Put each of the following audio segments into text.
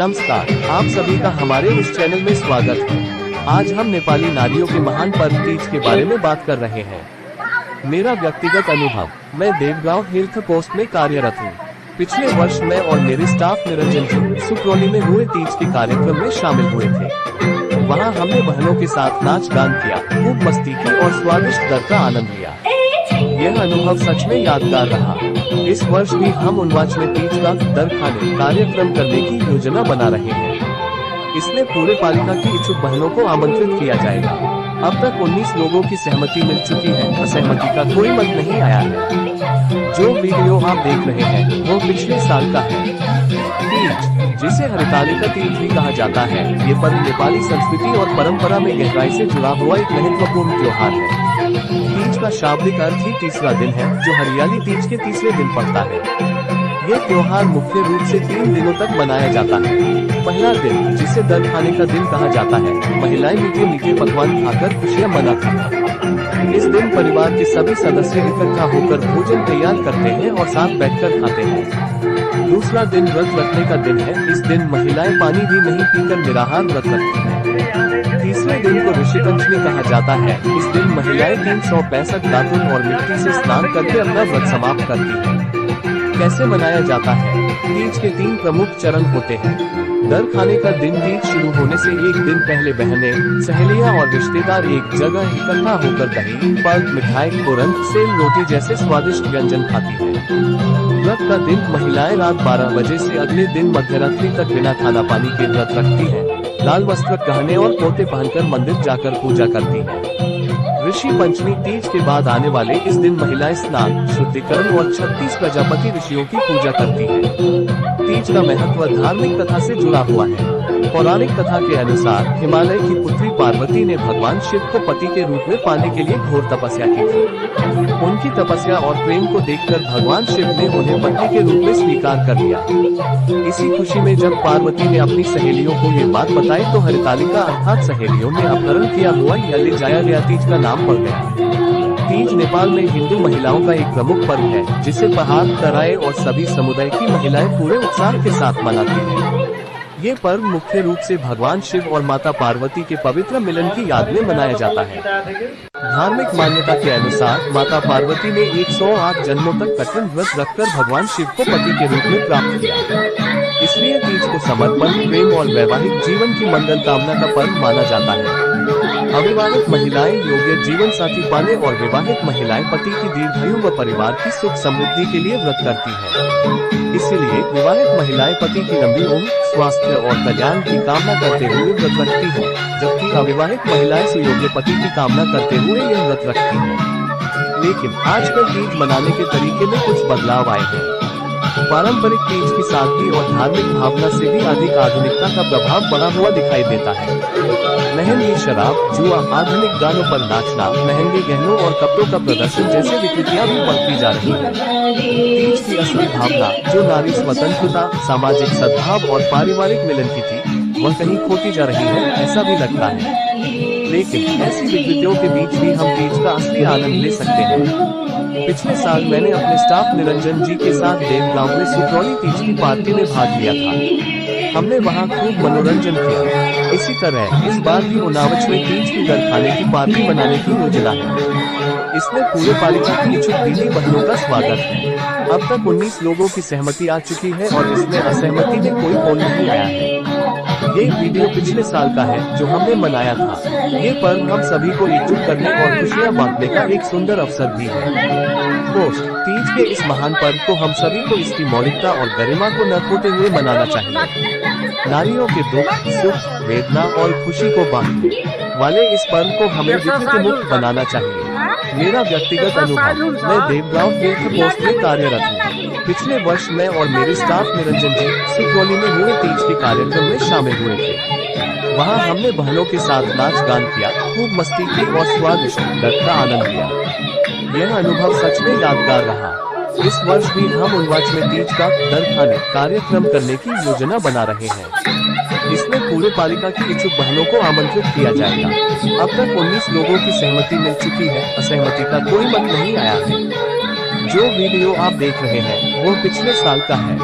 नमस्कार, आप सभी का हमारे इस चैनल में स्वागत है। आज हम नेपाली नारियों के महान पर्व तीज के बारे में बात कर रहे हैं। मेरा व्यक्तिगत अनुभव, मैं देवगांव हेल्थ पोस्ट में कार्यरत हूँ। पिछले वर्ष मैं और मेरे स्टाफ निरंजन जी सुकरौली में हुए तीज के कार्यक्रम में शामिल हुए थे। वहाँ हमने बहनों के साथ नाच गान किया, खूब मस्ती की और स्वादिष्ट दर का आनंद लिया। यह अनुभव सच में यादगार रहा। इस वर्ष भी हम उनवाच में तीज का दर खाने कार्यक्रम करने की योजना बना रहे हैं। इसमें पूरे पालिका की इच्छुक बहनों को आमंत्रित किया जाएगा। अब तक 19 लोगों की सहमति मिल चुकी है। असहमति का कोई मत नहीं आया है। जो वीडियो आप देख रहे हैं वो पिछले साल का है। तीज, जिसे हरितालिका तीज भी कहा जाता है, ये पर्व नेपाली संस्कृति और परंपरा में गहराई से जुड़ा हुआ एक महत्वपूर्ण त्योहार है। तीज का शाब्दिक अर्थ ही तीसरा दिन है, जो हरियाली तीज के तीसरे दिन पड़ता है। ये त्योहार मुख्य रूप से 3 दिनों तक मनाया जाता है। पहला दिन, जिसे दर खाने का दिन कहा जाता है, महिलाएं मीठे मीठे पकवान खाकर खुशियां मनाती हैं। इस दिन परिवार के सभी सदस्य इकट्ठा होकर भोजन तैयार करते हैं और साथ बैठकर खाते हैं। दूसरा दिन व्रत रखने का दिन है। इस दिन महिलाएं पानी भी नहीं पीकर निराहार व्रत रखती हैं। तीसरे दिन को ऋषि पंचमी कहा जाता है। इस दिन महिलाएं 365 दातुन और मिट्टी से स्नान करके अपना व्रत समाप्त करती हैं। कैसे मनाया जाता है? तीज के 3 प्रमुख चरण होते हैं। दर खाने का दिन, तीज शुरू होने से एक दिन पहले बहनें, सहेलियां और रिश्तेदार एक जगह इकट्ठा होकर दही, फल, मिठाई, पूरन, सेल, रोटी जैसे स्वादिष्ट व्यंजन खाती हैं। व्रत का दिन, महिलाएं रात 12 बजे से अगले दिन मध्यरात्रि तक बिना खाना पानी के व्रत रखती हैं। लाल वस्त्र, गहने और पोते पहनकर मंदिर जाकर पूजा करती हैं। ऋषि पंचमी, तीज के बाद आने वाले इस दिन महिलाएं स्नान, शुद्धिकरण और 36 प्रजापति ऋषियों की पूजा करती हैं। तीज का महत्व धार्मिक कथा से जुड़ा हुआ है। पौराणिक कथा के अनुसार हिमालय की पुत्री पार्वती ने भगवान शिव को पति के रूप में पाने के लिए घोर तपस्या की थी। उनकी तपस्या और प्रेम को देखकर भगवान शिव ने उन्हें पति के रूप में स्वीकार कर लिया। इसी खुशी में जब पार्वती ने अपनी सहेलियों को ये बात बताई तो हरितालिका अर्थात सहेलियों में अपहरण किया हुआ या ले जाया गया तीज का नाम पड़ गया। तीज नेपाल में हिंदू महिलाओं का एक प्रमुख पर्व है, जिसे पहाड़, तराई और सभी समुदाय की महिलाएं पूरे उत्साह के साथ मनाती हैं। ये पर्व मुख्य रूप से भगवान शिव और माता पार्वती के पवित्र मिलन की याद में मनाया जाता है। धार्मिक मान्यता के अनुसार माता पार्वती ने 108 जन्मों तक कठिन व्रत रखकर भगवान शिव को पति के रूप में प्राप्त किया। इसलिए तीज को समर्पण, प्रेम और वैवाहिक जीवन की मंगल कामना का पर्व माना जाता है। अविवाहित महिलाएं योग्य जीवन साथी पाने और विवाहित महिलाएं पति की दीर्घायु व परिवार की सुख समृद्धि के लिए व्रत करती हैं। इसीलिए विवाहित महिलाएं पति की लंबी उम्र, स्वास्थ्य और कल्याण की कामना करते हुए व्रत रखती हैं, जबकि अविवाहित महिलाएं सुयोग्य पति की कामना करते हुए यह व्रत रखती हैं। लेकिन आजकल तीज मनाने के तरीके में कुछ बदलाव आए हैं। पारंपरिक तीज की सादगी और धार्मिक भावना से भी अधिक आधुनिकता का प्रभाव बढ़ा हुआ दिखाई देता है। महंगी शराब, जुआ, आधुनिक गानों पर नाचना, महंगे गहनों और कपड़ों का प्रदर्शन जैसे विकृतियां भी बढ़ती जा रही हैं। तीज की असली भावना, जो नारी स्वतंत्रता, सामाजिक सद्भाव और पारिवारिक मिलन की थी, वह कहीं खोती जा रही है, ऐसा भी लगता है। लेकिन ऐसी विकृतियों के बीच भी हम तीज का असली आनंद ले सकते हैं। पिछले साल मैंने अपने स्टाफ निरंजन जी के साथ देवगांव में सुकरौली तीज की पार्टी में भाग लिया था। हमने वहां खूब मनोरंजन किया। इसी तरह इस बार भी उनावच में तीज की दर खाने की पार्टी मनाने की योजना है। इसमें पूरे पालिका की इच्छुक दीदी बहनों का स्वागत है। अब तक 19 लोगों की सहमति आ चुकी है और इसमें असहमति में कोई फोन नहीं आया है। ये वीडियो पिछले साल का है, जो हमने मनाया था। ये पर्व हम सभी को एकजुट करने और खुशियां बांटने का एक सुंदर अवसर भी है। दोस्त, तीज के इस महान पर्व को हम सभी को इसकी मौलिकता और गरिमा को न खोते हुए मनाना चाहिए। नारियों के दुख, सुख, वेदना और खुशी को बांटने वाले इस पर्व को हमें विकृति मुक्त बनाना चाहिए। मेरा व्यक्तिगत अनुभव, मैं देवगांव हेल्थ पोस्ट में कार्यरत हूँ। पिछले वर्ष मैं और मेरे स्टाफ निरंजन जी सुकरौली में हुए तीज के कार्यक्रम में शामिल हुए थे। वहाँ हमने बहनों के साथ नाच गान किया, खूब मस्ती की और स्वादिष्ट दर का आनंद लिया। यह अनुभव सच में यादगार रहा। इस वर्ष भी हम उनवाच में तीज का दर खाने कार्यक्रम करने की योजना बना रहे हैं। इसमें पूरे पालिका की इच्छुक बहनों को आमंत्रित किया जाएगा। अब तक 19 लोगों की सहमति मिल चुकी है। असहमति का कोई मत नहीं आया है। जो वीडियो आप देख रहे हैं वो पिछले साल का है।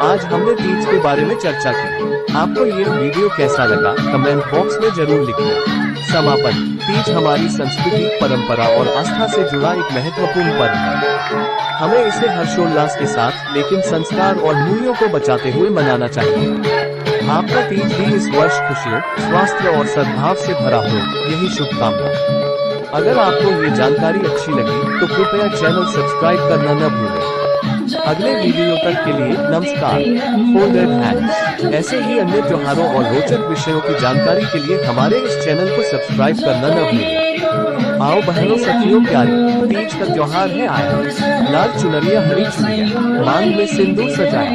आज हमने तीज के बारे में चर्चा की। आपको ये वीडियो कैसा लगा कमेंट बॉक्स में जरूर लिखिए। समापन। तीज हमारी संस्कृति, परंपरा और आस्था से जुड़ा एक महत्वपूर्ण पर्व है। हमें इसे हर्षोल्लास के साथ लेकिन संस्कार और मूल्यों को बचाते हुए मनाना चाहिए। आपका तीज भी इस वर्ष खुशियों, स्वास्थ्य और सद्भाव से भरा हो, यही शुभकामना। अगर आपको ये जानकारी अच्छी लगी तो कृपया चैनल सब्सक्राइब करना न भूलें। अगले वीडियो तक के लिए नमस्कार। Folded hands. ऐसे ही अन्य त्योहारों और रोचक विषयों की जानकारी के लिए हमारे इस चैनल को सब्सक्राइब करना न भूलें। आओ बहनों सखियों प्यारी, तीज का त्योहार है आया। लाल चुनरिया हरी चुनरिया, मांग में सिंदूर सजाया,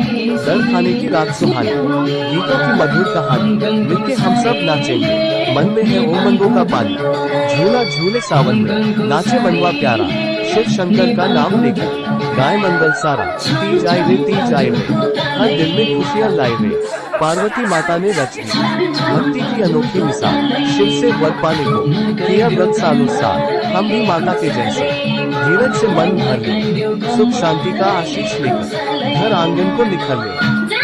दर खाने की रात सुहानी, गीतों की मधुर कहानी, मिलके हम सब नाचेंगे, मन में है उमंगों का पानी। झूला झूले सावन में, नाचे मनवा प्यारा, शिव शंकर का नाम लेकर गाय मंगल सारा। तीज आए रे तीज आए रे, हर दिल में खुशियाँ लाए रे। पार्वती माता ने रच दी भक्ति की अनोखी मिसाल, शिव से वर पाने को किया व्रत सालों साल। हम भी माता के जैसे धीरज से मन भर ले, सुख शांति का आशीष लेकर घर आंगन को निखर ले।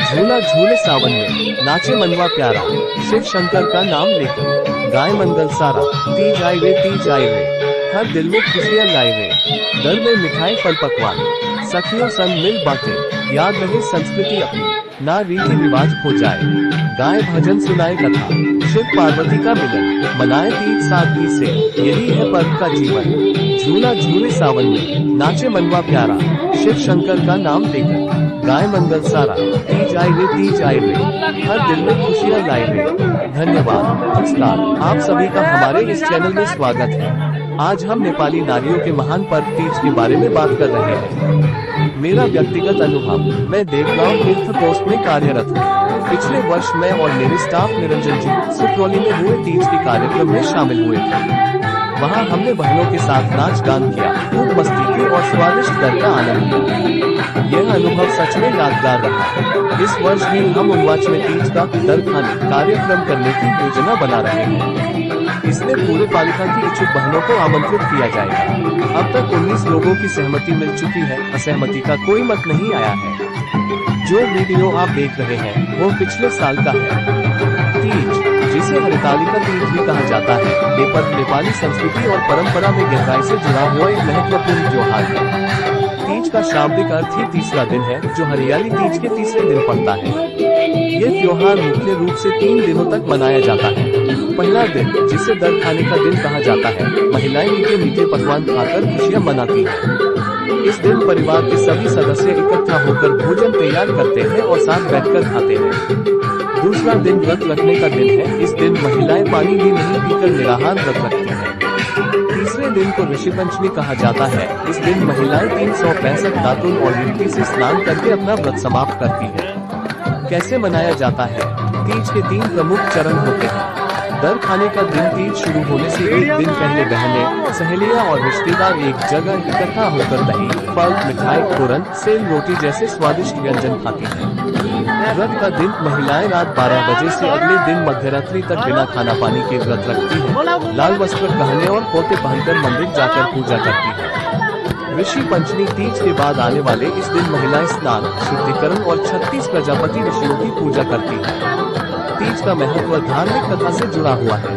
झूला झूले सावन में, नाचे मनवा प्यारा, शिव शंकर का नाम लेकर गाय मंगल सारा। तीज आए रे तीज आए रे, हर दिल में खुशियाँ लाए रे। दर में मिठाई फल पकवान, सखियों संग मिल बातें, याद रहे संस्कृति अपनी, ना रीति रिवाज खो जाए। गाय भजन सुनाए कथा, शिव पार्वती का मिलन, मनाए तीज सादगी से, यही है पर्व का जीवन। झूला झूले सावन में, नाचे मनवा प्यारा, शिव शंकर का नाम लेकर गाय मंगल सारा। तीज आए रे तीज आए रे, हर दिल में खुशियाँ लाए रे। धन्यवाद। नमस्कार। आप सभी का हमारे इस चैनल में स्वागत है। आज हम नेपाली नारियों के महान पर्व तीज के बारे में बात कर रहे हैं। मेरा व्यक्तिगत अनुभव। मैं देवगांव तीर्थ पोस्ट में कार्यरत हूँ। पिछले वर्ष मैं और मेरे स्टाफ निरंजन जी सुखरौली में हुए तीज के कार्यक्रम में शामिल हुए थे। वहाँ हमने बहनों के साथ नाच गान किया, खूब मस्ती की और स्वादिष्ट दर का आनंद लिया। यह अनुभव सच में यादगार रहा। इस वर्ष भी हम उनवाच में तीज का दर खाने कार्यक्रम करने की योजना बना रहे हैं। इसमें पूरे पालिका की इच्छुक बहनों को आमंत्रित किया जाएगा। अब तक 19 लोगों की सहमति मिल चुकी है। असहमति का कोई मत नहीं आया है। जो वीडियो आप देख रहे हैं वो पिछले साल का है। तीज, जिसे हरितालिका तीज भी कहा जाता है, ये पर्व नेपाली संस्कृति और परंपरा में गहराई से जुड़ा हुआ एक महत्वपूर्ण त्योहार है। तीज का शाब्दिक अर्थ ही तीसरा दिन है, जो हरियाली तीज के तीसरे दिन पड़ता है। ये त्योहार मुख्य रूप से 3 दिनों तक मनाया जाता है। पहला दिन, जिसे दर खाने का दिन कहा जाता है, महिलाएं मीठे मीठे पकवान खाकर खुशियां मनाती हैं। इस दिन परिवार के सभी सदस्य इकट्ठा होकर भोजन तैयार करते हैं और साथ बैठकर खाते हैं। दूसरा दिन व्रत रखने का दिन है। इस दिन महिलाएं पानी भी नहीं पीकर निराहार व्रत रखती हैं। तीसरे दिन को ऋषि पंचमी कहा जाता है। इस दिन महिलाएं 365 दातुन और मिट्टी से स्नान करके अपना व्रत समाप्त करती हैं। कैसे मनाया जाता है? तीज के 3 प्रमुख चरण होते हैं। दर खाने का दिन, तीज शुरू होने से एक दिन पहले बहनें, सहेलियां और रिश्तेदार एक जगह इकट्ठा होकर दही, फल, मिठाई, तोरन, सेल, रोटी जैसे स्वादिष्ट व्यंजन खाती हैं। व्रत का दिन, महिलाएं रात 12 बजे से अगले दिन मध्यरात्रि तक बिना खाना पानी के व्रत रखती हैं। लाल वस्त्र गहने और पोते पहनकर मंदिर जाकर पूजा करती हैं। ऋषि पंचमी, तीज के बाद आने वाले इस दिन महिलाएं स्नान, शुद्धिकरण और 36 प्रजापति ऋषियों की पूजा करती हैं। तीज का महत्व धार्मिक कथा से जुड़ा हुआ है।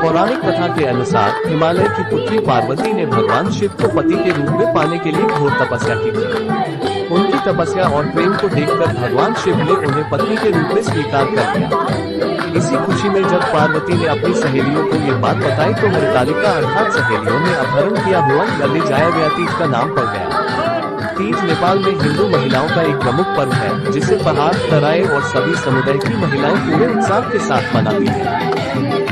पौराणिक कथा के अनुसार हिमालय की पुत्री पार्वती ने भगवान शिव को पति के रूप में पाने के लिए घोर तपस्या की थी। उनकी तपस्या और प्रेम को देखकर भगवान शिव ने उन्हें पत्नी के रूप में स्वीकार कर लिया। इसी खुशी में जब पार्वती ने अपनी सहेलियों को ये बात बताई तो हरितालिका अर्थात सहेलियों में अपहरण किया हुआ ले जाया गया तीज का नाम पड़ गया। तीज नेपाल में हिंदू महिलाओं का एक प्रमुख पर्व है, जिसे पहाड़, तराई और सभी समुदाय की महिलाएं पूरे उत्साह के साथ मनाती हैं।